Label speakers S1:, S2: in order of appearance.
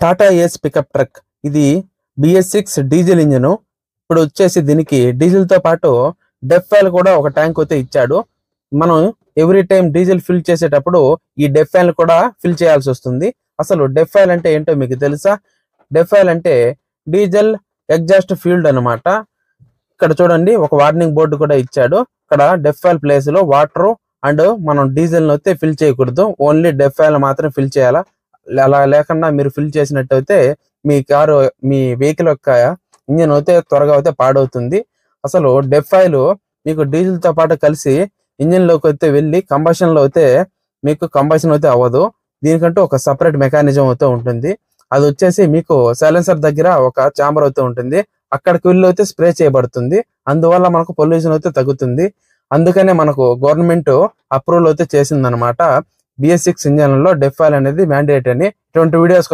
S1: టాటా ఏస్ pickup truck ఇది BS6 diesel engine. ఇప్పుడు వచ్చేసి దీనికి డీజిల్ తో పాటు డెఫ్ ఆయిల్ కూడా ఒక ట్యాంక్ అయితే ఇచ్చాడు. మనం ఎవ్రీ టైం డీజిల్ ఫిల్ చేసేటప్పుడు ఈ డెఫ్ ఆయిల్ కూడా ఫిల్ చేయాల్సి వస్తుంది. అసలు డెఫ్ ఆయిల్ అంటే ఏంటో మీకు తెలుసా? డెఫ్ ఆయిల్ అంటే డీజిల్ ఎగ్జాస్ట్ ఫ్యూల్డ్ అనమాట. ఇక్కడ చూడండి ఒక వార్నింగ్ బోర్డు కూడా ఇచ్చాడు. ఇక్కడ డెఫ్ ఆయిల్ ప్లేస్ లో వాటర్ అండ్ మనం డీజిల్ అయితే ఫిల్ చేయకూడదు, ఓన్లీ డెఫ్ ఆయిల్ మాత్రం ఫిల్ చేయాలా. అలా లేకుండా మీరు ఫిల్ చేసినట్టయితే మీ కారు మీ వెహికల్ యొక్క ఇంజిన్ అయితే త్వరగా అయితే పాడవుతుంది. అసలు డెఫ్ ఆయిల్ మీకు డీజిల్ తో పాటు కలిసి ఇంజిన్ లోకి అయితే వెళ్ళి కంబషన్ లో అయితే మీకు కంబషన్ అయితే అవ్వదు. దీనికంటూ ఒక సపరేట్ మెకానిజం అయితే ఉంటుంది. అది వచ్చేసి మీకు సైలెన్సర్ దగ్గర ఒక ఛాంబర్ అయితే ఉంటుంది. అక్కడికి వెళ్ళి అయితే స్ప్రే చేయబడుతుంది. అందువల్ల మనకు పొల్యూషన్ అయితే తగ్గుతుంది. అందుకనే మనకు గవర్నమెంట్ అప్రూవల్ అయితే చేసింది అనమాట. BS6 ఇంజన్లలో డెఫ్ ఆయిల్ అనేది మ్యాండేట్ అని. ఇటువంటి వీడియోస్